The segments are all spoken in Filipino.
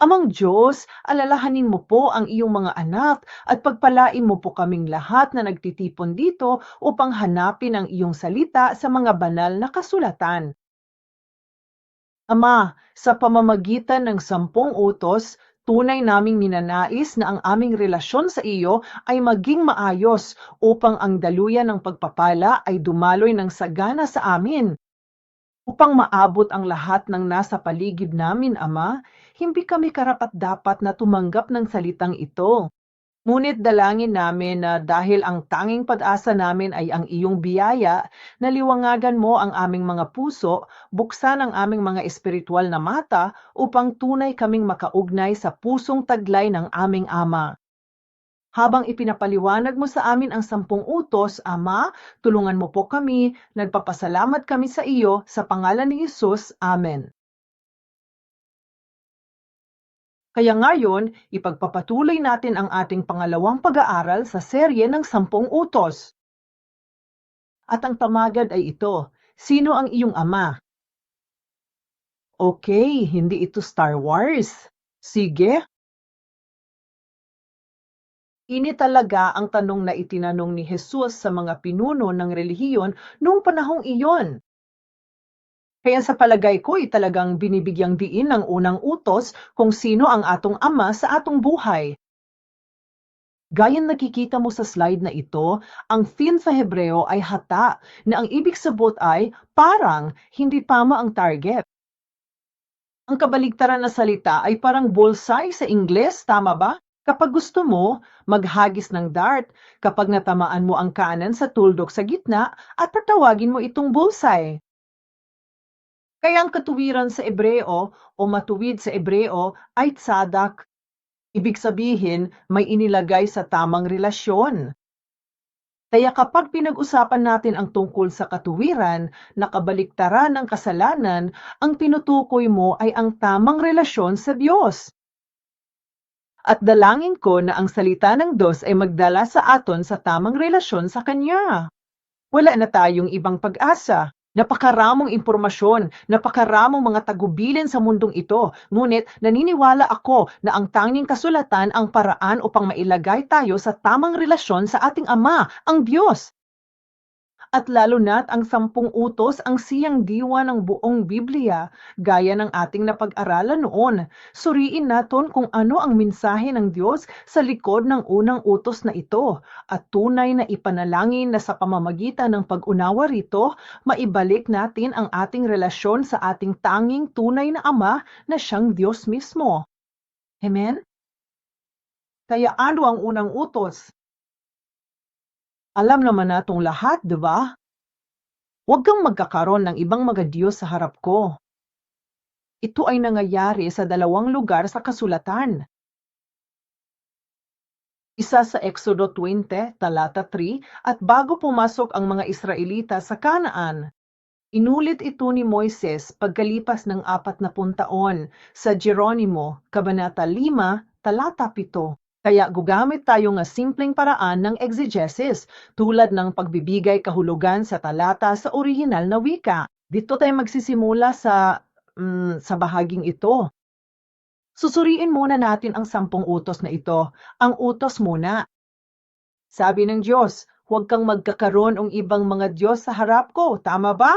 Amang Diyos, alalahanin mo po ang iyong mga anak at pagpalain mo po kaming lahat na nagtitipon dito upang hanapin ang iyong salita sa mga banal na kasulatan. Ama, sa pamamagitan ng 10 utos, tunay naming ninanais na ang aming relasyon sa iyo ay maging maayos upang ang daluyan ng pagpapala ay dumaloy ng sagana sa amin. Upang maabot ang lahat ng nasa paligid namin, Ama, hindi kami karapat-dapat na tumanggap ng salitang ito. Ngunit dalangin namin na dahil ang tanging pag-asa namin ay ang iyong biyaya, naliwangagan mo ang aming mga puso, buksan ang aming mga espiritual na mata upang tunay kaming makaugnay sa pusong taglay ng aming Ama. Habang ipinapaliwanag mo sa amin ang 10 utos, Ama, tulungan mo po kami, nagpapasalamat kami sa iyo, sa pangalan ni Jesus, Amen. Kaya ngayon, ipagpapatuloy natin ang ating pangalawang pag-aaral sa serye ng 10 utos. At ang tamagan ay ito, sino ang iyong ama? Okay, hindi ito Star Wars. Sige, ini talaga ang tanong na itinanong ni Jesus sa mga pinuno ng relihiyon noong panahong iyon. Kaya sa palagay ko ay talagang binibigyang diin ng unang utos kung sino ang atong ama sa atong buhay. Gayang nakikita mo sa slide na ito, ang theme sa Hebreo ay hata na ang ibig sabihin ay parang hindi tama ang target. Ang kabaligtaran na salita ay parang bullseye sa Ingles, tama ba? Kapag gusto mo, maghagis ng dart kapag natamaan mo ang kanan sa tuldok sa gitna at patawagin mo itong bullseye. Kaya ang katuwiran sa Ebreo o matuwid sa Ebreo ay tsadak. Ibig sabihin, may inilagay sa tamang relasyon. Kaya kapag pinag-usapan natin ang tungkol sa katuwiran, nakabaliktaran ng kasalanan, ang tinutukoy mo ay ang tamang relasyon sa Diyos. At dalangin ko na ang salita ng Diyos ay magdala sa aton sa tamang relasyon sa Kanya. Wala na tayong ibang pag-asa. Napakaramong impormasyon, napakaramong mga tagubilin sa mundong ito, ngunit naniniwala ako na ang tanging kasulatan ang paraan upang mailagay tayo sa tamang relasyon sa ating Ama, ang Diyos. At lalo na't ang 10 utos ang siyang diwa ng buong Biblia, gaya ng ating napag-aralan noon. Suriin natin kung ano ang mensahe ng Diyos sa likod ng unang utos na ito, at tunay na ipanalangin na sa pamamagitan ng pag-unawa rito, maibalik natin ang ating relasyon sa ating tanging tunay na Ama na siyang Diyos mismo. Amen? Kaya ano ang unang utos? Alam naman natong lahat, di ba? Huwag kang magkakaroon ng ibang mga Diyos sa harap ko. Ito ay nangyayari sa 2 lugar sa kasulatan. Isa sa Exodo 20, talata 3, at bago pumasok ang mga Israelita sa Kanaan, inulit ito ni Moises pagkalipas ng 40 taon sa Jeronimo, Kabanata 5, talata 7. Kaya gugamit tayo ng simpleng paraan ng exegesis tulad ng pagbibigay kahulugan sa talata sa orihinal na wika. Dito tayo magsisimula sa bahaging ito. Susuriin muna natin ang 10 utos na ito. Ang utos muna. Sabi ng Diyos, huwag kang magkakaroon ng ibang mga Diyos sa harap ko, tama ba?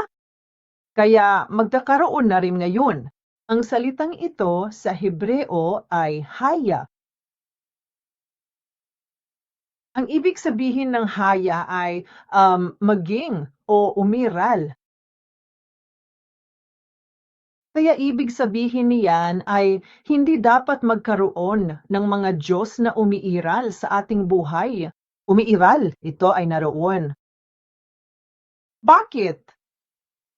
Kaya magkakaroon na rin ngayon. Ang salitang ito sa Hebreo ay haya. Ang ibig sabihin ng haya ay maging o umiral. Kaya ibig sabihin niyan ay hindi dapat magkaroon ng mga Diyos na umiiral sa ating buhay. Umiiral, ito ay naroon. Bakit?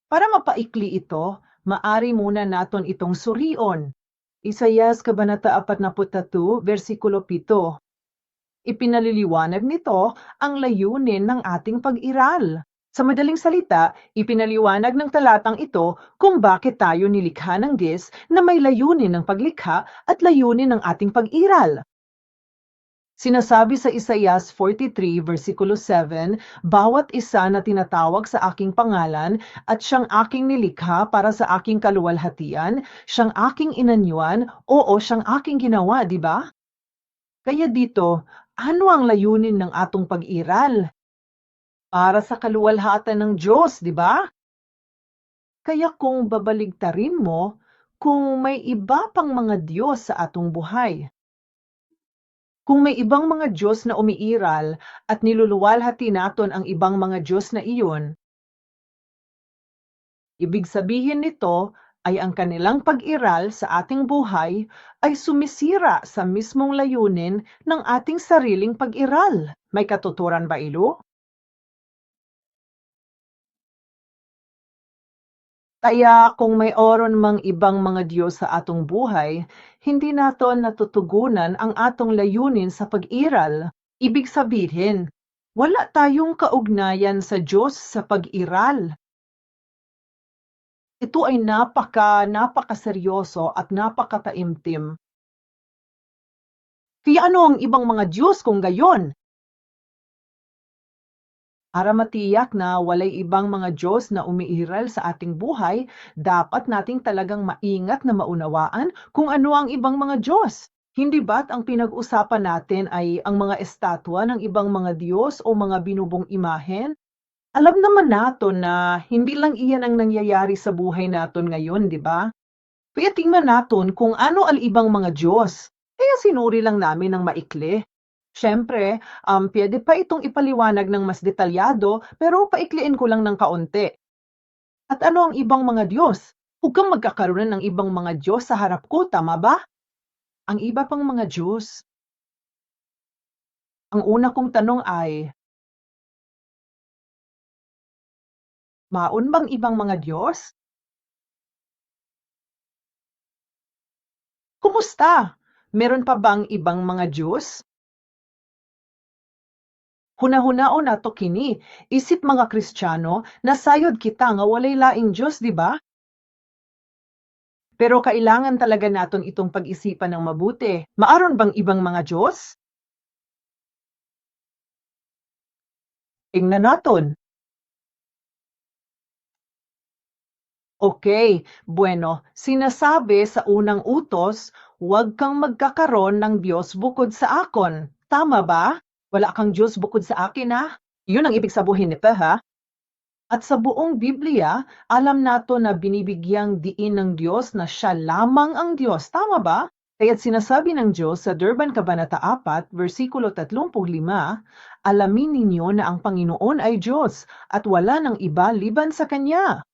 Para mapaikli ito, maari muna naton itong surion. Isayas Kabanata 42, versikulo 7. Ipinaliliwanag nito ang layunin ng ating pag-iral. Sa madaling salita, ipinaliwanag ng talatang ito kung bakit tayo nilikha ng Diyos na may layunin ng paglikha at layunin ng ating pag-iral. Sinasabi sa Isaias 43 versikulo 7, bawat isa na tinatawag sa aking pangalan at siyang aking nilikha para sa aking kaluwalhatian, siyang aking inanyuan, oo, siyang aking ginawa, di ba? Kaya dito, ano ang layunin ng atong pag-iral? Para sa kaluwalhatan ng Diyos, di ba? Kaya kung babaligtarin mo, kung may iba pang mga Diyos sa atong buhay, kung may ibang mga Diyos na umiiral at niluluwalhati naton ang ibang mga Diyos na iyon, ibig sabihin nito ay ang kanilang pag-iral sa ating buhay ay sumisira sa mismong layunin ng ating sariling pag-iral. May katuturan ba ilo? Kaya kung may oron mang ibang mga Diyos sa atong buhay, hindi naton natutugunan ang atong layunin sa pag-iral. Ibig sabihin, wala tayong kaugnayan sa Diyos sa pag-iral. Ito ay napakaseryoso at napakataimtim. Kaya ano ang ibang mga Diyos kung gayon? Para matiyak na walay ibang mga Diyos na umiiral sa ating buhay, dapat nating talagang maingat na maunawaan kung ano ang ibang mga Diyos. Hindi ba't ang pinag-usapan natin ay ang mga estatwa ng ibang mga Diyos o mga binubong imahen? Alam naman natin na hindi lang iyan ang nangyayari sa buhay natin ngayon, di ba? Kaya tingnan natin kung ano ang ibang mga Diyos. Kaya sinuri lang namin ng maikli. Siyempre, pwede pa itong ipaliwanag ng mas detalyado, pero paikliin ko lang ng kaunti. At ano ang ibang mga Diyos? Huwag kang magkakaroon ng ibang mga Diyos sa harap ko, tama ba? Ang iba pang mga Diyos. Ang una kong tanong ay, maun bang ibang mga Diyos? Kumusta? Meron pa bang ibang mga Diyos? Hunahunao nato kini, isip mga Kristiyano, nasayod kita nga walay laing Diyos, di ba? Pero kailangan talaga naton itong pag-isipan ng mabuti. Maaron bang ibang mga Diyos? Tingnan naton. Okay, bueno, sinasabi sa unang utos, huwag kang magkakaroon ng Diyos bukod sa akon. Tama ba? Wala kang Diyos bukod sa akin, ha? Yun ang ibig sabihin nito, ha? At sa buong Biblia, alam nato na binibigyang diin ng Diyos na siya lamang ang Diyos. Tama ba? Kaya't sinasabi ng Diyos sa Durban Kabanata 4, versikulo 35, alamin ninyo na ang Panginoon ay Diyos at wala ng iba liban sa Kanya.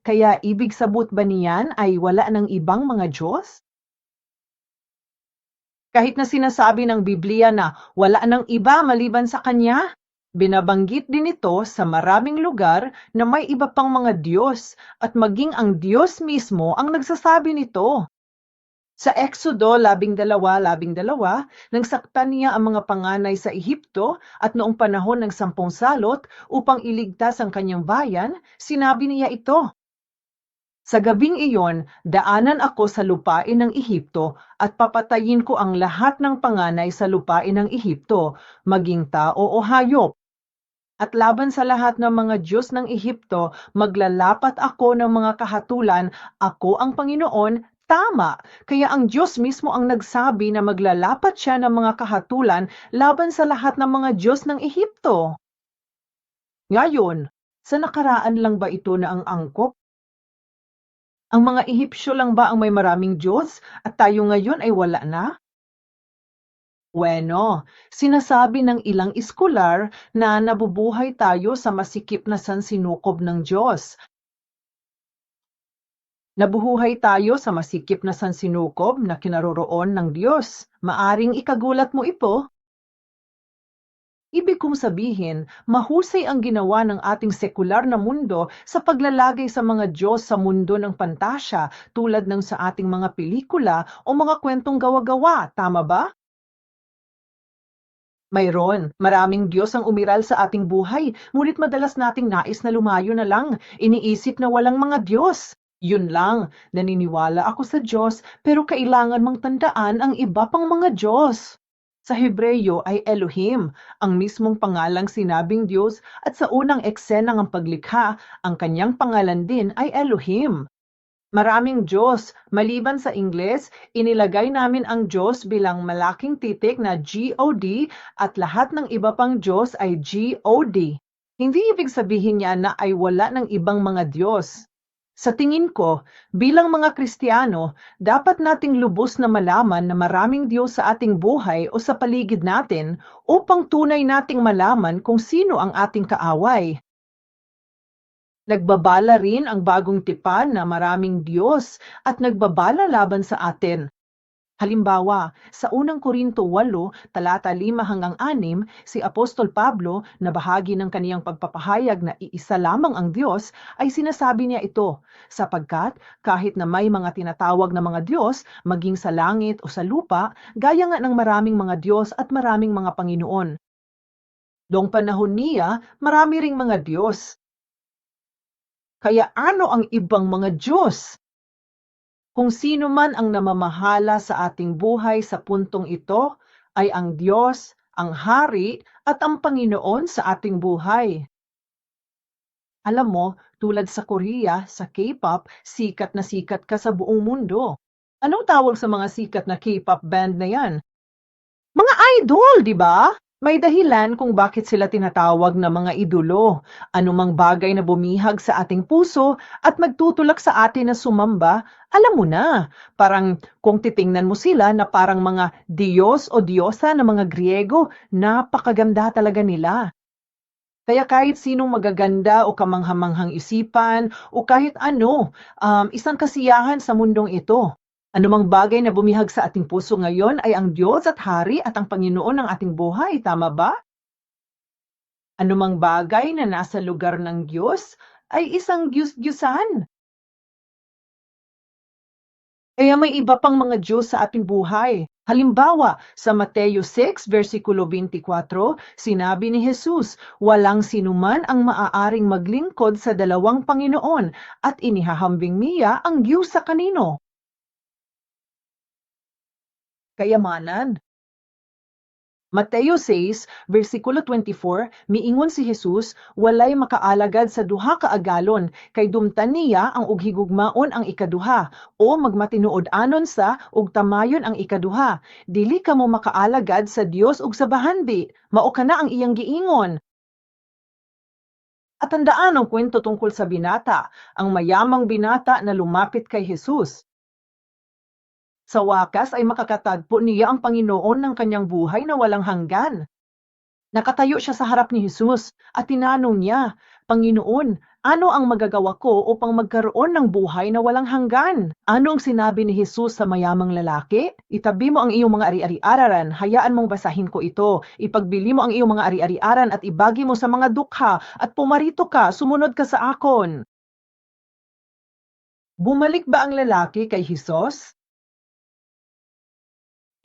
Kaya ibig sabot ba niyan ay wala ng ibang mga Diyos? Kahit na sinasabi ng Biblia na wala ng iba maliban sa Kanya, binabanggit din ito sa maraming lugar na may iba pang mga Diyos at maging ang Diyos mismo ang nagsasabi nito. Sa Exodo 12:12, nang saktan niya ang mga panganay sa Ehipto at noong panahon ng 10 salot upang iligtas ang kanyang bayan, sinabi niya ito, sa gabing iyon, daanan ako sa lupain ng Ehipto at papatayin ko ang lahat ng panganay sa lupain ng Ehipto, maging tao o hayop. At laban sa lahat ng mga Diyos ng Ehipto, maglalapat ako ng mga kahatulan, ako ang Panginoon, tama. Kaya ang Diyos mismo ang nagsabi na maglalapat siya ng mga kahatulan laban sa lahat ng mga Diyos ng Ehipto. Ngayon, sa nakaraan lang ba ito na ang angkop? Ang mga Ehipsyo lang ba ang may maraming Diyos at tayo ngayon ay wala na? Bueno, sinasabi ng ilang iskolar na nabubuhay tayo sa masikip na sansinukob ng Diyos. Nabubuhay tayo sa masikip na sansinukob na kinaroroon ng Diyos. Maaring ikagulat mo ito. Ibig kong sabihin, mahusay ang ginawa ng ating sekular na mundo sa paglalagay sa mga Diyos sa mundo ng pantasya tulad ng sa ating mga pelikula o mga kwentong gawa-gawa, tama ba? Mayroon, maraming Diyos ang umiral sa ating buhay, ngunit madalas nating nais na lumayo na lang, iniisip na walang mga Diyos. Yun lang, naniniwala ako sa Diyos pero kailangan mong tandaan ang iba pang mga Diyos. Sa Hebreyo ay Elohim, ang mismong pangalang sinabing Diyos, at sa unang eksena ng paglikha, ang kanyang pangalan din ay Elohim. Maraming Diyos. Maliban sa Ingles, inilagay namin ang Diyos bilang malaking titik na God at lahat ng iba pang Diyos ay God. Hindi ibig sabihin niya na ay wala ng ibang mga Diyos. Sa tingin ko, bilang mga Kristiyano, dapat nating lubos na malaman na maraming Diyos sa ating buhay o sa paligid natin upang tunay nating malaman kung sino ang ating kaaway. Nagbabala rin ang bagong tipan na maraming Diyos at nagbabala laban sa atin. Halimbawa, sa unang Korinto 8, talata 5 hanggang 6, si Apostol Pablo, na bahagi ng kaniyang pagpapahayag na iisa lamang ang Diyos, ay sinasabi niya ito, sapagkat kahit na may mga tinatawag na mga Diyos, maging sa langit o sa lupa, gaya nga ng maraming mga Diyos at maraming mga Panginoon. Noong panahon niya, marami ring mga Diyos. Kaya ano ang ibang mga Diyos? Kung sino man ang namamahala sa ating buhay sa puntong ito, ay ang Diyos, ang Hari, at ang Panginoon sa ating buhay. Alam mo, tulad sa Korea, sa K-pop, sikat na sikat ka sa buong mundo. Anong tawag sa mga sikat na K-pop band na yan? Mga idol, di ba? May dahilan kung bakit sila tinatawag na mga idolo. Anumang bagay na bumihag sa ating puso at magtutulak sa atin na sumamba, alam mo na, parang kung titingnan mo sila na parang mga Diyos o Diyosa na mga Griego, napakaganda talaga nila. Kaya kahit sinong magaganda o kamanghamanghang isipan o kahit ano, isang kasiyahan sa mundong ito. Anumang bagay na bumihag sa ating puso ngayon ay ang Diyos at Hari at ang Panginoon ng ating buhay, tama ba? Anumang bagay na nasa lugar ng Diyos ay isang Diyos-Diyusan. Kaya may iba pang mga Diyos sa ating buhay. Halimbawa, sa Mateo 6, versikulo 24, sinabi ni Jesus, walang sinuman ang maaaring maglingkod sa dalawang Panginoon at inihahambing niya ang Diyos sa kanino. Kayamanan. Mateo 6, versikulo 24, miingon si Jesus, walay makaalagad sa duha ka agalon, kay dumtan niya ang ughigugmaon ang ikaduha, o magmatinuod anon sa ug tamayon ang ikaduha. Dili ka mo makaalagad sa Dios ug sa bahanbi, mao kana ang iyang giingon. At tandaan ang kwento tungkol sa binata, ang mayamang binata na lumapit kay Jesus. Sa wakas ay makakatagpo niya ang Panginoon ng kanyang buhay na walang hanggan. Nakatayo siya sa harap ni Jesus at tinanong niya, Panginoon, ano ang magagawa ko upang magkaroon ng buhay na walang hanggan? Ano ang sinabi ni Jesus sa mayamang lalaki? Itabi mo ang iyong mga ari-ari-araran, hayaan mong basahin ko ito. Ipagbili mo ang iyong mga ari-ari-aran at ibagi mo sa mga dukha at pumarito ka, sumunod ka sa akon. Bumalik ba ang lalaki kay Jesus?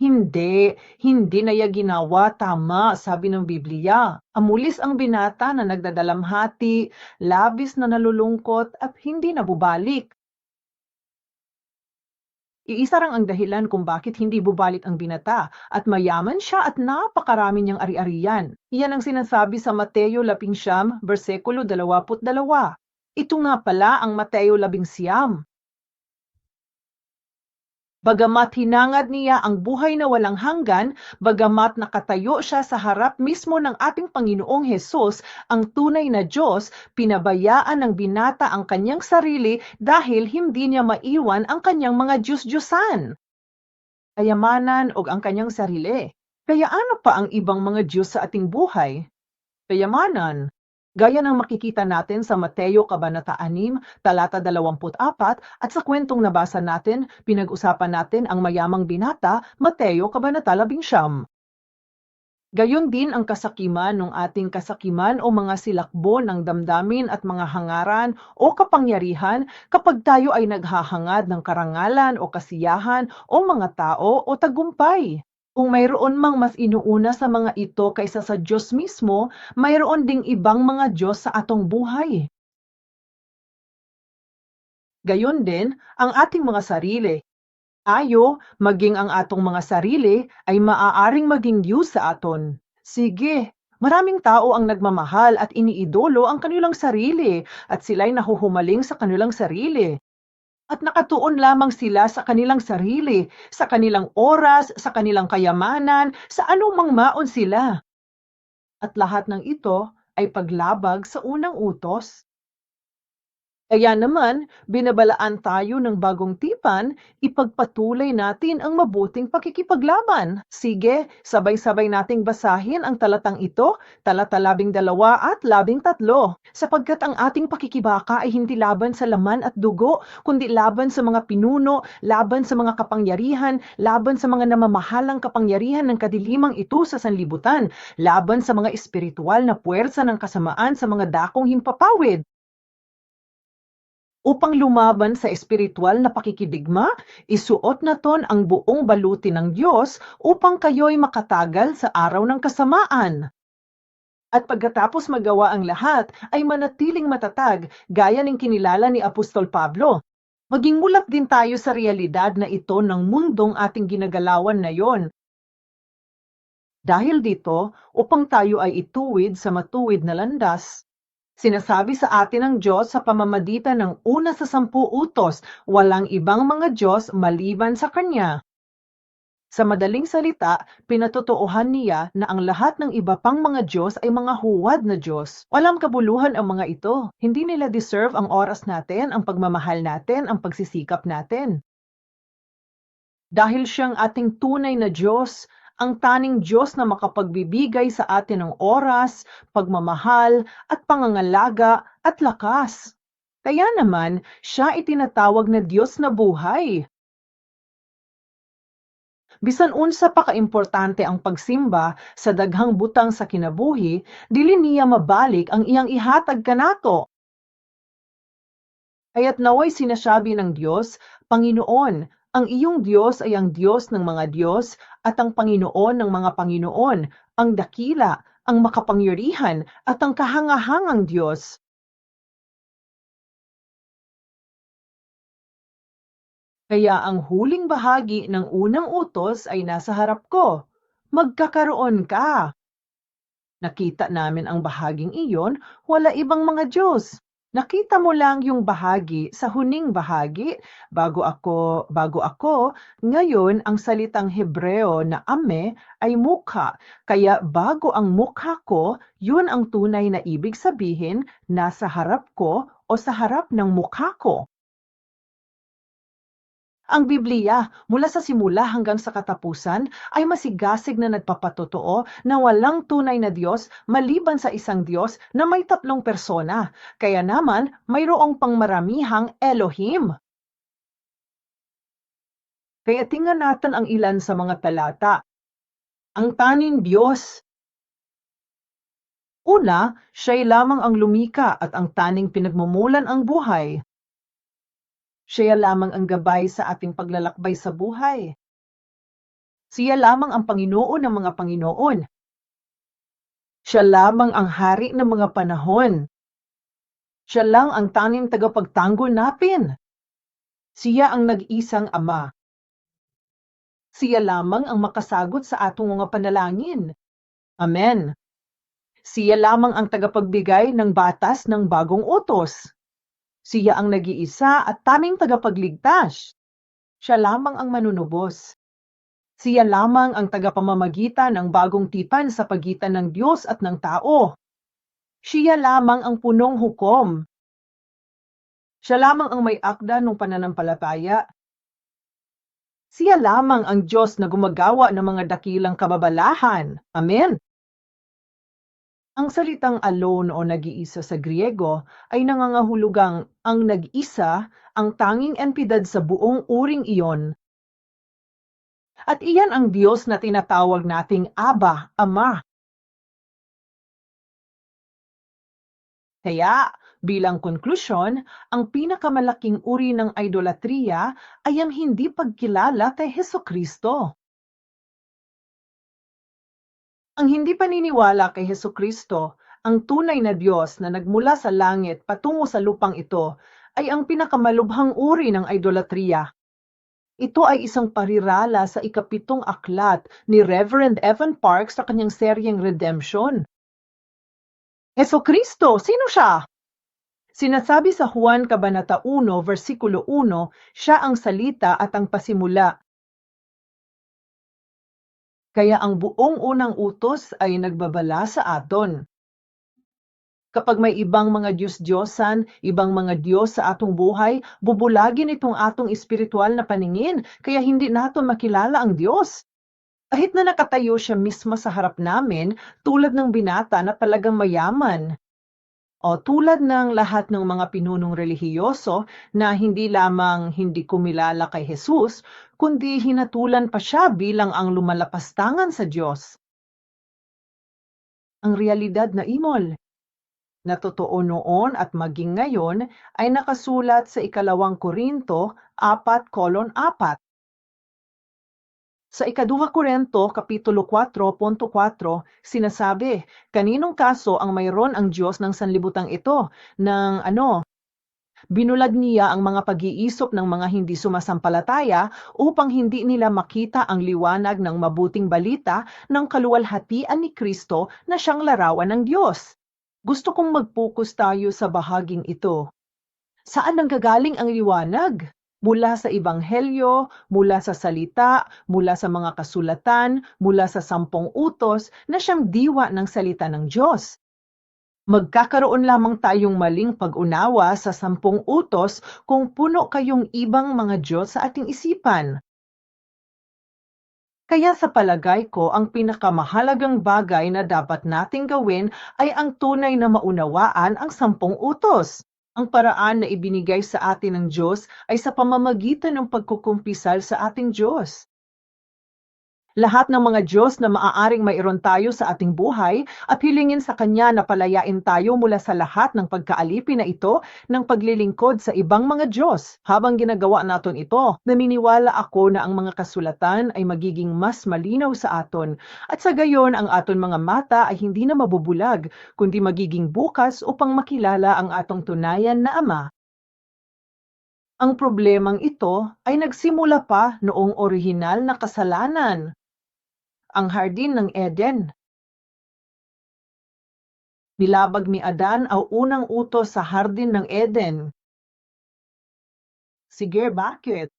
Hindi na niya ginawa, tama, sabi ng Biblia. Amulis ang binata na nagdadalamhati, labis na nalulungkot at hindi nabubalik. Iisa lang ang dahilan kung bakit hindi bubalik ang binata at mayaman siya at napakarami niyang ari-arian. Iyan ang sinasabi sa Mateo 11, versikulo 22. Ito nga pala ang Mateo 11. Bagamat hinangad niya ang buhay na walang hanggan, bagamat nakatayo siya sa harap mismo ng ating Panginoong Hesus, ang tunay na Diyos, pinabayaan ng binata ang kanyang sarili dahil hindi niya maiwan ang kanyang mga Diyos-Diyosan, kayamanan o ang kanyang sarili. Kaya ano pa ang ibang mga Diyos sa ating buhay? Kayamanan. Gaya ng makikita natin sa Mateo Kabanata 6, talata 24 at sa kwentong nabasa natin, pinag-usapan natin ang mayamang binata, Mateo Kabanata 11. Gayon din ang kasakiman ng ating kasakiman o mga silakbo ng damdamin at mga hangaran o kapangyarihan kapag tayo ay naghahangad ng karangalan o kasiyahan o mga tao o tagumpay. Kung mayroon mang mas inuuna sa mga ito kaysa sa Diyos mismo, mayroon ding ibang mga Diyos sa atong buhay. Gayon din ang ating mga sarili. Tayo, maging ang atong mga sarili, ay maaaring maging Diyos sa aton. Sige, maraming tao ang nagmamahal at iniidolo ang kanilang sarili at sila'y nahuhumaling sa kanilang sarili. At nakatuon lamang sila sa kanilang sarili, sa kanilang oras, sa kanilang kayamanan, sa anumang maon sila. At lahat ng ito ay paglabag sa unang utos. Kaya naman, binabalaan tayo ng bagong tipan, ipagpatuloy natin ang mabuting pakikipaglaban. Sige, sabay-sabay nating basahin ang talatang ito, talata 12 at 13. Sapagkat ang ating pakikibaka ay hindi laban sa laman at dugo, kundi laban sa mga pinuno, laban sa mga kapangyarihan, laban sa mga namamahalang kapangyarihan ng kadilimang ito sa sanlibutan, laban sa mga espiritual na puwersa ng kasamaan sa mga dakong himpapawid. Upang lumaban sa espiritual na pakikidigma, isuot naton ang buong baluti ng Diyos upang kayo'y makatagal sa araw ng kasamaan. At pagkatapos magawa ang lahat, ay manatiling matatag gaya ng kinilala ni Apostol Pablo. Maging mulat din tayo sa realidad na ito ng mundong ating ginagalawan na yon. Dahil dito, upang tayo ay ituwid sa matuwid na landas, sinasabi sa atin ng Diyos sa pamamagitan ng una sa 10 utos, walang ibang mga Diyos maliban sa Kanya. Sa madaling salita, pinatotoohan niya na ang lahat ng iba pang mga Diyos ay mga huwad na Diyos. Walang kabuluhan ang mga ito. Hindi nila deserve ang oras natin, ang pagmamahal natin, ang pagsisikap natin. Dahil siyang ating tunay na Diyos, ang taning Diyos na makapagbibigay sa atin ng oras, pagmamahal, at pangangalaga at lakas. Kaya naman, siya itinatawag na Diyos na buhay. Bisan unsa pa kaimportante ang pagsimba sa daghang butang sa kinabuhi, dili niya mabalik ang iyang ihatag kanato. Kaya't naway sinasabi ng Diyos, Panginoon, ang iyong Diyos ay ang Diyos ng mga Diyos at ang Panginoon ng mga Panginoon, ang dakila, ang makapangyarihan at ang kahangahangang Diyos. Kaya ang huling bahagi ng unang utos ay nasa harap ko. Magkakaroon ka. Nakita namin ang bahaging iyon, wala ibang mga Diyos. Nakita mo lang yung bahagi sa huning bahagi, bago ako, ngayon ang salitang Hebreo na ame ay mukha, kaya bago ang mukha ko, yun ang tunay na ibig sabihin, nasa harap ko o sa harap ng mukha ko. Ang Biblia, mula sa simula hanggang sa katapusan, ay masigasig na nagpapatotoo na walang tunay na Diyos maliban sa isang Diyos na may 3 persona. Kaya naman, mayroong pangmaramihang Elohim. Kaya tingnan natin ang ilan sa mga talata. Ang taning Diyos. Una, siya'y lamang ang lumika at ang taning pinagmumulan ang buhay. Siya lamang ang gabay sa ating paglalakbay sa buhay. Siya lamang ang Panginoon ng mga Panginoon. Siya lamang ang hari ng mga panahon. Siya lang ang tanging tagapagtanggol natin. Siya ang nag-isang Ama. Siya lamang ang makasagot sa atong mga panalangin. Amen. Siya lamang ang tagapagbigay ng batas ng bagong utos. Siya ang nag-iisa at taming tagapagligtas. Siya lamang ang manunubos. Siya lamang ang tagapamamagitan ng bagong tipan sa pagitan ng Diyos at ng tao. Siya lamang ang punong hukom. Siya lamang ang may akda ng pananampalataya. Siya lamang ang Diyos na gumagawa ng mga dakilang kababalahan. Amen. Ang salitang alone o nag-iisa sa Griego ay nangangahulugang ang nag-isa, ang tanging entidad sa buong uring iyon. At iyan ang Diyos na tinatawag nating Aba, Ama. Kaya, bilang konklusyon, ang pinakamalaking uri ng idolatriya ay ang hindi pagkilala kay Hesukristo. Ang hindi paniniwala kay Hesukristo, ang tunay na Diyos na nagmula sa langit patungo sa lupang ito, ay ang pinakamalubhang uri ng idolatriya. Ito ay isang parirala sa ikapitong aklat ni Reverend Evan Parks sa kanyang seryeng Redemption. Kristo, sino siya? Sinasabi sa Juan Kabanata 1, versikulo 1, siya ang salita at ang pasimula. Kaya ang buong unang utos ay nagbabala sa aton. Kapag may ibang mga Diyos-Diyosan, ibang mga Diyos sa atong buhay, bubulagin itong atong espiritual na paningin, kaya hindi natin makilala ang Diyos. Kahit na nakatayo siya mismo sa harap namin, tulad ng binata na talagang mayaman. O tulad ng lahat ng mga pinunong relihiyoso na hindi lamang hindi kumilala kay Jesus, kundi hinatulan pa siya bilang ang lumalapastangan sa Diyos. Ang realidad na imol, na totoo noon at maging ngayon, ay nakasulat sa 2 Korinto 4:4. Sa 2 Korinto, Kapitulo 4:4, sinasabi, kaninong kaso ang mayroon ang Diyos ng sanlibutang ito, ng binulag niya ang mga pag-iisip ng mga hindi sumasampalataya upang hindi nila makita ang liwanag ng mabuting balita ng kaluwalhatian ni Kristo na siyang larawan ng Diyos. Gusto kong mag-focus tayo sa bahaging ito. Saan nanggagaling ang liwanag? Mula sa Ebanghelyo, mula sa salita, mula sa mga kasulatan, mula sa 10 utos na siyang diwa ng salita ng Diyos. Magkakaroon lamang tayong maling pag-unawa sa 10 utos kung puno kayong ibang mga Diyos sa ating isipan. Kaya sa palagay ko, ang pinakamahalagang bagay na dapat nating gawin ay ang tunay na maunawaan ang 10 utos. Ang paraan na ibinigay sa atin ng Diyos ay sa pamamagitan ng pagkukumpisal sa ating Diyos. Lahat ng mga Diyos na maaaring mayroon tayo sa ating buhay at hilingin sa Kanya na palayain tayo mula sa lahat ng pagkaalipin na ito ng paglilingkod sa ibang mga Diyos. Habang ginagawa natin ito, naniniwala ako na ang mga kasulatan ay magiging mas malinaw sa aton at sa gayon ang aton mga mata ay hindi na mabubulag, kundi magiging bukas upang makilala ang atong tunayan na Ama. Ang problemang ito ay nagsimula pa noong orihinal na kasalanan. Ang hardin ng Eden. Nilabag ni Adan ang unang utos sa hardin ng Eden. Sige, bakit?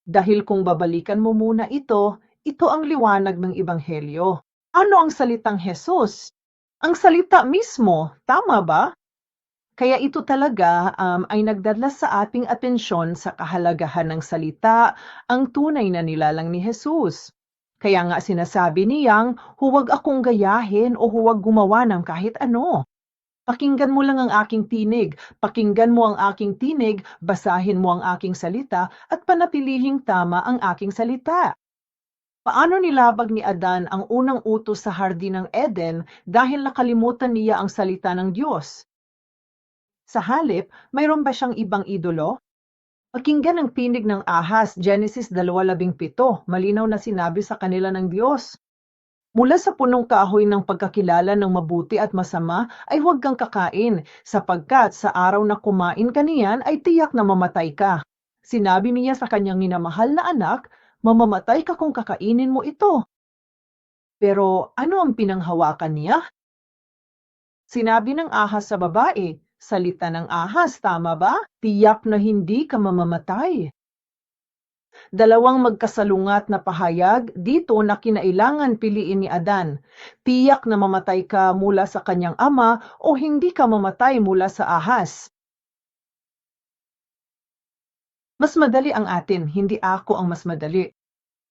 Dahil kung babalikan mo muna ito, ito ang liwanag ng Ebanghelyo. Ano ang salitang Jesus? Ang salita mismo, tama ba? Kaya ito talaga ay nagdala sa ating atensyon sa kahalagahan ng salita, ang tunay na nilalang ni Jesus. Kaya nga sinasabi niyang, huwag akong gayahin o huwag gumawa ng kahit ano. Pakinggan mo lang ang aking tinig, pakinggan mo ang aking tinig, basahin mo ang aking salita, at panatilihing tama ang aking salita. Paano nilabag ni Adan ang unang utos sa hardin ng Eden dahil nakalimutan niya ang salita ng Diyos? Sa halip, mayroon ba siyang ibang idolo? Pakinggan ang tinig ng ahas, Genesis 2:17, malinaw na sinabi sa kanila ng Diyos. Mula sa punong kahoy ng pagkakilala ng mabuti at masama ay huwag kang kakain, sapagkat sa araw na kumain ka niyan ay tiyak na mamatay ka. Sinabi niya sa kanyang minamahal na anak, mamamatay ka kung kakainin mo ito. Pero ano ang pinanghawakan niya? Sinabi ng ahas sa babae, salita ng ahas, tama ba? Tiyak na hindi ka mamamatay. Dalawang magkasalungat na pahayag dito na kinailangan piliin ni Adan. Tiyak na mamatay ka mula sa kanyang ama o hindi ka mamatay mula sa ahas. Mas madali ang atin, hindi ako ang mas madali.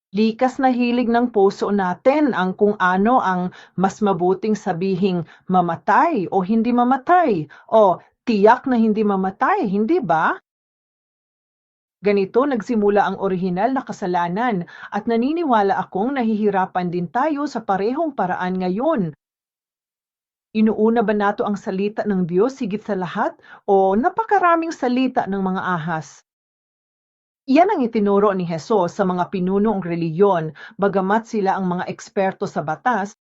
Likas na hilig ng puso natin ang kung ano ang mas mabuting sabihing mamatay o hindi mamatay o tiyak na hindi mamatay, hindi ba? Ganito nagsimula ang orihinal na kasalanan at naniniwala akong nahihirapan din tayo sa parehong paraan ngayon. Inuuna ba nato ang salita ng Diyos higit sa lahat o napakaraming salita ng mga ahas? Iyan ang itinuro ni Jesus sa mga pinunong reliyon, bagamat sila ang mga eksperto sa batas.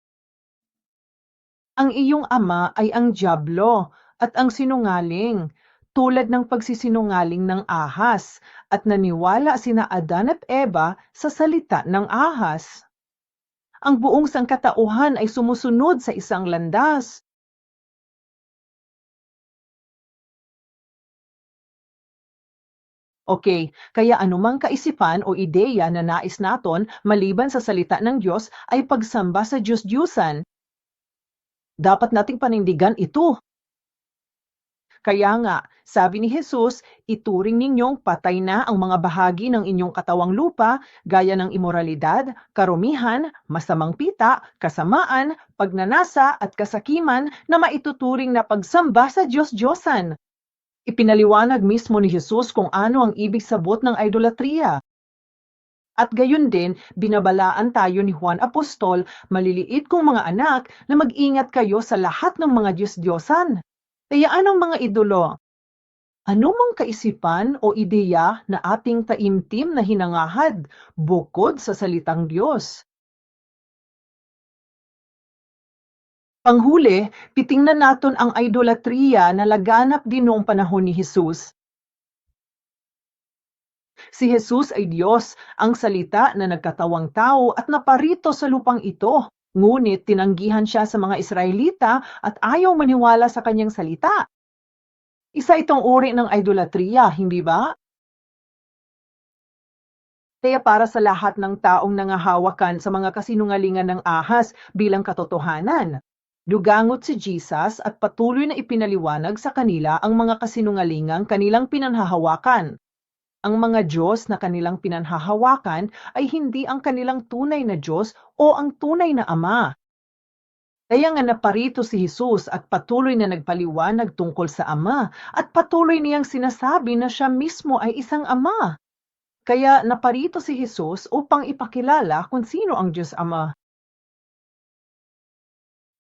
Ang iyong ama ay ang dyablo at ang sinungaling. tulad ng pagsisinungaling ng ahas, at naniwala sina Adan at Eva sa salita ng ahas. Ang buong sangkatauhan ay sumusunod sa isang landas. Okay, kaya anumang kaisipan o ideya na nais naton maliban sa salita ng Diyos ay pagsamba sa Diyos-Diyusan. Dapat nating panindigan ito. Kaya nga, sabi ni Jesus, ituring ninyong patay na ang mga bahagi ng inyong katawang lupa, gaya ng imoralidad, karumihan, masamang pita, kasamaan, pagnanasa at kasakiman na maituturing na pagsamba sa Diyos-Diyosan. Ipinaliwanag mismo ni Jesus kung ano ang ibig sabot ng idolatriya. At gayon din, binabalaan tayo ni Juan Apostol, maliliit kong mga anak, na mag-ingat kayo sa lahat ng mga Diyos-Diyosan. Kaya anong mga idolo? Ano mang kaisipan o ideya na ating taimtim na hinangahad bukod sa salitang Diyos? Panghuli, titingnan naton ang idolatriya na laganap din noong panahon ni Jesus. Si Jesus ay Diyos, ang salita na nagkatawang tao at naparito sa lupang ito. Ngunit tinanggihan siya sa mga Israelita at ayaw maniwala sa kanyang salita. Isa itong uri ng idolatriya, hindi ba? Kaya para sa lahat ng taong nangahawakan sa mga kasinungalingan ng ahas bilang katotohanan, dugangot si Jesus at patuloy na ipinaliwanag sa kanila ang mga kasinungalingang kanilang pinanhahawakan. Ang mga Diyos na kanilang pinanhahawakan ay hindi ang kanilang tunay na Diyos o ang tunay na Ama. Kaya nga naparito si Jesus at patuloy na nagpaliwanag tungkol sa Ama at patuloy niyang sinasabi na siya mismo ay isang Ama. Kaya naparito si Jesus upang ipakilala kung sino ang Diyos Ama.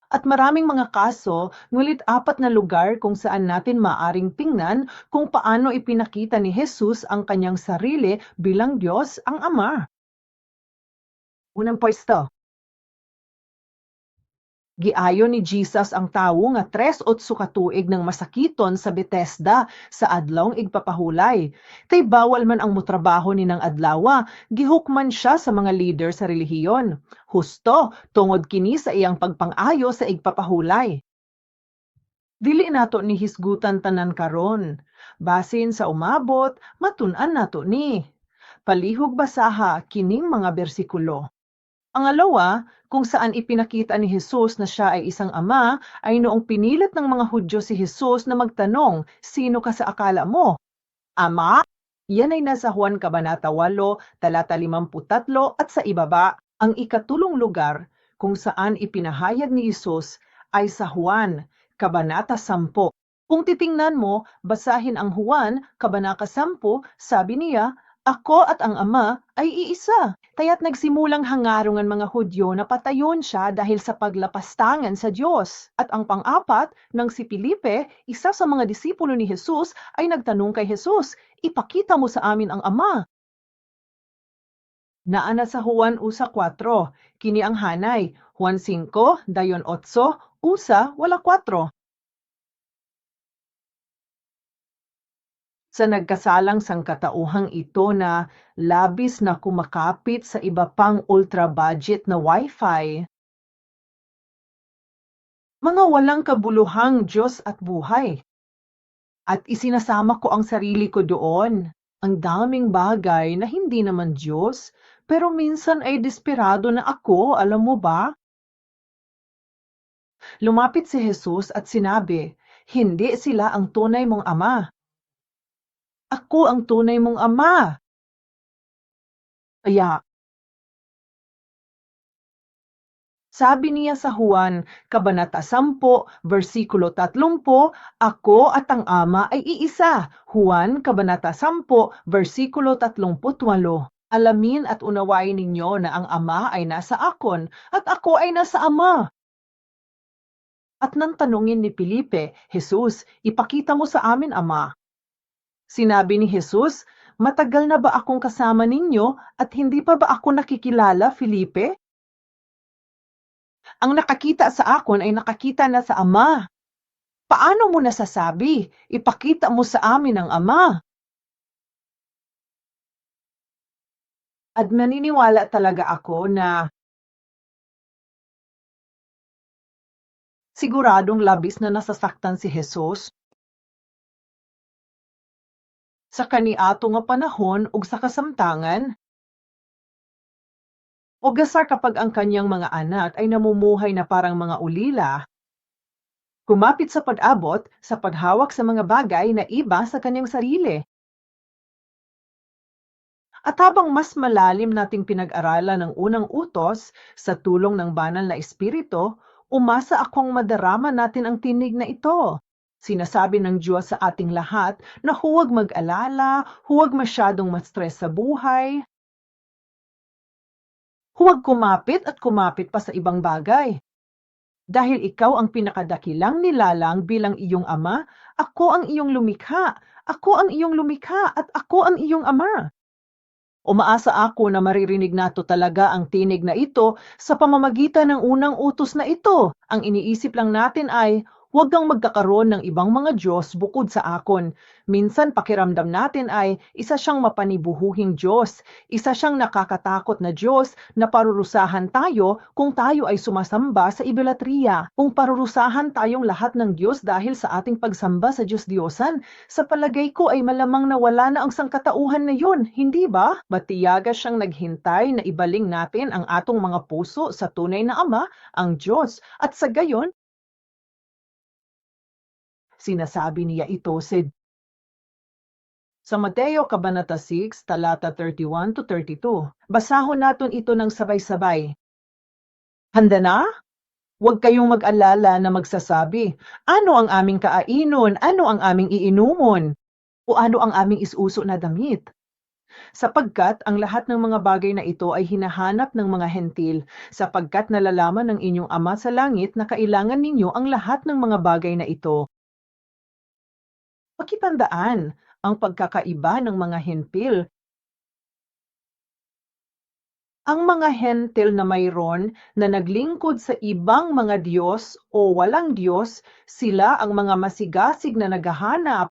At maraming mga kaso, ngulit 4 na lugar kung saan natin maaring tingnan kung paano ipinakita ni Jesus ang kanyang sarili bilang Diyos ang Ama. Unang pwesto. Giayon ni Jesus ang tawo nga 3 ka tuig ng masakiton sa Bethesda sa adlawng igpapahulay. Tay bawal man ang mutrabaho ni ng adlawa, gihukman siya sa mga leader sa relihiyon. Husto, tungod kini sa iyang pagpang-ayo sa igpapahulay. Dili nato ni hisgutan tanan karon. Basin sa umabot, matun-an nato ni. Palihog basaha kining mga bersikulo. Pangalawa, kung saan ipinakita ni Jesus na siya ay isang ama, ay noong pinilit ng mga Hudyo si Jesus na magtanong, sino ka sa akala mo? Ama? Yan ay nasa Juan Kabanata 8, talata 53 at sa ibaba. Ang ikatulong lugar kung saan ipinahayag ni Jesus ay sa Juan Kabanata 10. Kung titingnan mo, basahin ang Juan Kabanata 10, sabi niya, ako at ang Ama ay iisa. Kaya't nagsimulang hangarungan mga Hudyo na patayon siya dahil sa paglapastangan sa Diyos. At ang pang-apat, nang si Felipe, isa sa mga disipulo ni Jesus, ay nagtanong kay Jesus, ipakita mo sa amin ang Ama. Naana sa Juan 1:4, kini ang hanay, Juan 5, dayon 8, usa, wala 4. Sa nagkasalang sangkatauhang ito na labis na kumakapit sa iba pang ultra-budget na Wi-Fi. Mga walang kabuluhang Diyos at buhay. At isinasama ko ang sarili ko doon. Ang daming bagay na hindi naman Diyos, pero minsan ay desperado na ako, alam mo ba? Lumapit si Jesus at sinabi, hindi sila ang tunay mong ama. Ako ang tunay mong ama. Kaya, sabi niya sa Juan, Kabanata 10, versikulo 30, ako at ang Ama ay iisa. Juan, Kabanata 10, versikulo 38. Alamin at unawain ninyo na ang Ama ay nasa akon at ako ay nasa Ama. At nang tanungin ni Felipe, Jesus, ipakita mo sa amin, Ama. Sinabi ni Jesus, matagal na ba akong kasama ninyo at hindi pa ba ako nakikilala, Felipe? Ang nakakita sa akon ay nakakita na sa Ama. Paano mo nasasabi? Ipakita mo sa amin ang Ama. At naniniwala talaga ako na siguradong labis na nasasaktan si Jesus sa kaniadto nga panahon ug sa kasamtangan, o gasar kapag ang kanyang mga anak ay namumuhay na parang mga ulila, kumapit sa pag-abot sa paghawak sa mga bagay na iba sa kanyang sarili. At habang mas malalim nating pinag-aralan ng unang utos sa tulong ng banal na espiritu, umasa akong madarama natin ang tinig na ito. Sinasabi ng Diyos sa ating lahat na huwag mag-alala, huwag masyadong ma-stress sa buhay, huwag kumapit pa sa ibang bagay. Dahil ikaw ang pinakadakilang nilalang bilang iyong ama, ako ang iyong lumikha, ako ang iyong lumikha at ako ang iyong ama. Umaasa ako na maririnig nato talaga ang tinig na ito sa pamamagitan ng unang utos na ito. Ang iniisip lang natin ay, huwag kang magkakaroon ng ibang mga Diyos bukod sa akon. Minsan pakiramdam natin ay isa siyang mapanibuhuhing Diyos, isa siyang nakakatakot na Diyos na parurusahan tayo kung tayo ay sumasamba sa idolatriya, kung parurusahan tayong lahat ng Diyos dahil sa ating pagsamba sa Diyos-Diyosan. Sa palagay ko ay malamang na wala na ang sangkatauhan na yun, hindi ba? Matiyaga siyang naghintay na ibaling natin ang atong mga puso sa tunay na Ama, ang Diyos, at sa gayon, sinasabi niya ito sa Mateo Kabanata 6, talata 31 to 32. Basahon natin ito ng sabay-sabay. Handa na? Huwag kayong mag-alala na magsasabi, ano ang aming kaainon, ano ang aming iinumon, o ano ang aming isuso na damit. Sapagkat ang lahat ng mga bagay na ito ay hinahanap ng mga hentil, sapagkat nalalaman ng inyong Ama sa langit na kailangan ninyo ang lahat ng mga bagay na ito. Pakitandaan ang pagkakaiba ng mga hentil. Ang mga hentil na mayroon na naglingkod sa ibang mga Diyos o walang Diyos, sila ang mga masigasig na naghahanap.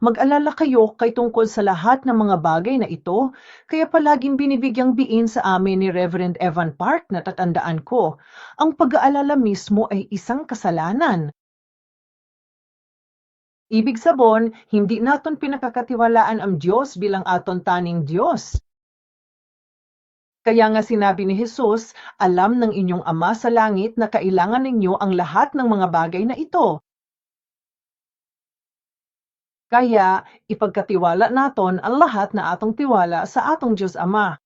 Mag-alala kayo kay tungkol sa lahat ng mga bagay na ito, kaya palaging binibigyang diin sa amin ni Reverend Evan Park na tatandaan ko, ang pag-aalala mismo ay isang kasalanan. Ibig sabon, hindi naton pinakakatiwalaan ang Diyos bilang aton taning Diyos. Kaya nga sinabi ni Jesus, alam ng inyong Ama sa langit na kailangan ninyo ang lahat ng mga bagay na ito. Kaya ipagkatiwala naton ang lahat na atong tiwala sa atong Diyos Ama.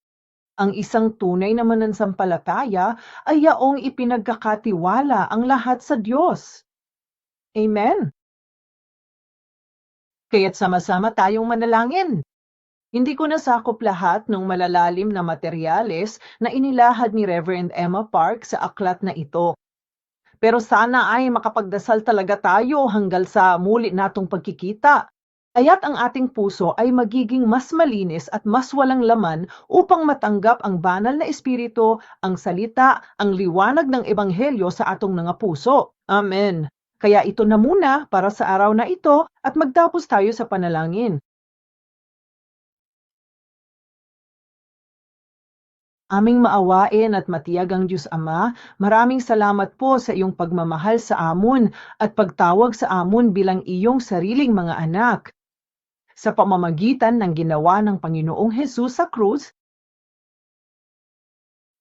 Ang isang tunay na mananampalataya ay yaong ipinagkakatiwala ang lahat sa Diyos. Amen. Kaya't sama-sama tayong manalangin. Hindi ko nasakop lahat ng malalalim na materyales na inilahad ni Reverend Emma Park sa aklat na ito. Pero sana ay makapagdasal talaga tayo hanggang sa muli natong pagkikita. Kaya't ang ating puso ay magiging mas malinis at mas walang laman upang matanggap ang banal na espiritu, ang salita, ang liwanag ng ebanghelyo sa atong mga puso. Amen. Kaya ito na muna para sa araw na ito at magtapos tayo sa panalangin. Aming maawain at matiyagang Diyos Ama, maraming salamat po sa iyong pagmamahal sa amon at pagtawag sa amon bilang iyong sariling mga anak. Sa pamamagitan ng ginawa ng Panginoong Hesus sa krus,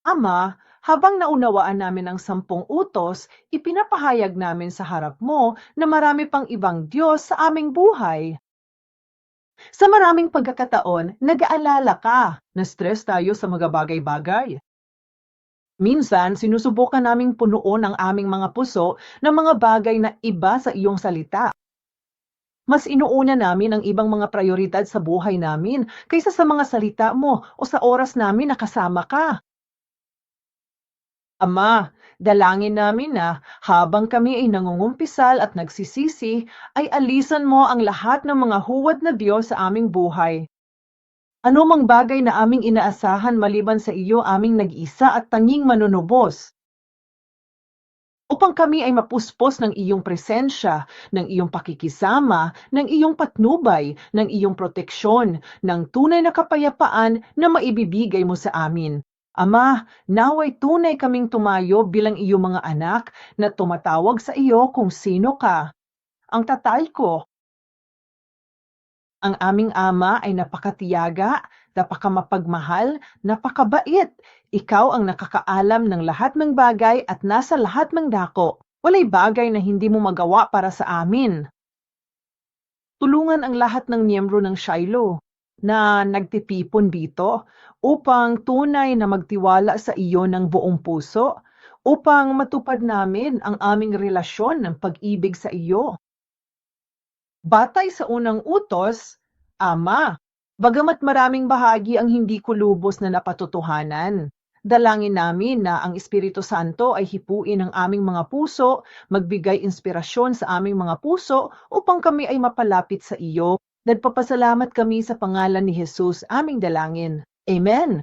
Ama, habang naunawaan namin ang 10 utos, ipinapahayag namin sa harap mo na marami pang ibang Diyos sa aming buhay. Sa maraming pagkakataon, nag-aalala ka, na-stress tayo sa mga bagay-bagay. Minsan, sinusubukan naming punuon ang aming mga puso ng mga bagay na iba sa iyong salita. Mas inuuna namin ang ibang mga prioridad sa buhay namin kaysa sa mga salita mo o sa oras namin na kasama ka. Ama, dalangin namin na habang kami ay nangungumpisal at nagsisisi, ay alisan mo ang lahat ng mga huwad na Diyos sa aming buhay. Ano mang bagay na aming inaasahan maliban sa iyo aming nag-isa at tanging manunubos. upang kami ay mapuspos ng iyong presensya, ng iyong pakikisama, ng iyong patnubay, ng iyong proteksyon, ng tunay na kapayapaan na maibibigay mo sa amin. Ama, naway tunay kaming tumayo bilang iyong mga anak na tumatawag sa iyo kung sino ka. Ang tatay ko, ang aming ama ay napakatiyaga, napakamapagmahal, napakabait. Ikaw ang nakakaalam ng lahat ng bagay at nasa lahat ng dako. Walay bagay na hindi mo magawa para sa amin. Tulungan ang lahat ng miyembro ng Shiloh na nagtitipon dito upang tunay na magtiwala sa iyo ng buong puso, upang matupad namin ang aming relasyon ng pag-ibig sa iyo. Batay sa unang utos, Ama, bagamat maraming bahagi ang hindi ko lubos na napatutuhanan, dalangin namin na ang Espiritu Santo ay hipuin ang aming mga puso, magbigay inspirasyon sa aming mga puso upang kami ay mapalapit sa iyo. Nagpapasalamat kami sa pangalan ni Jesus, aming dalangin. Amen.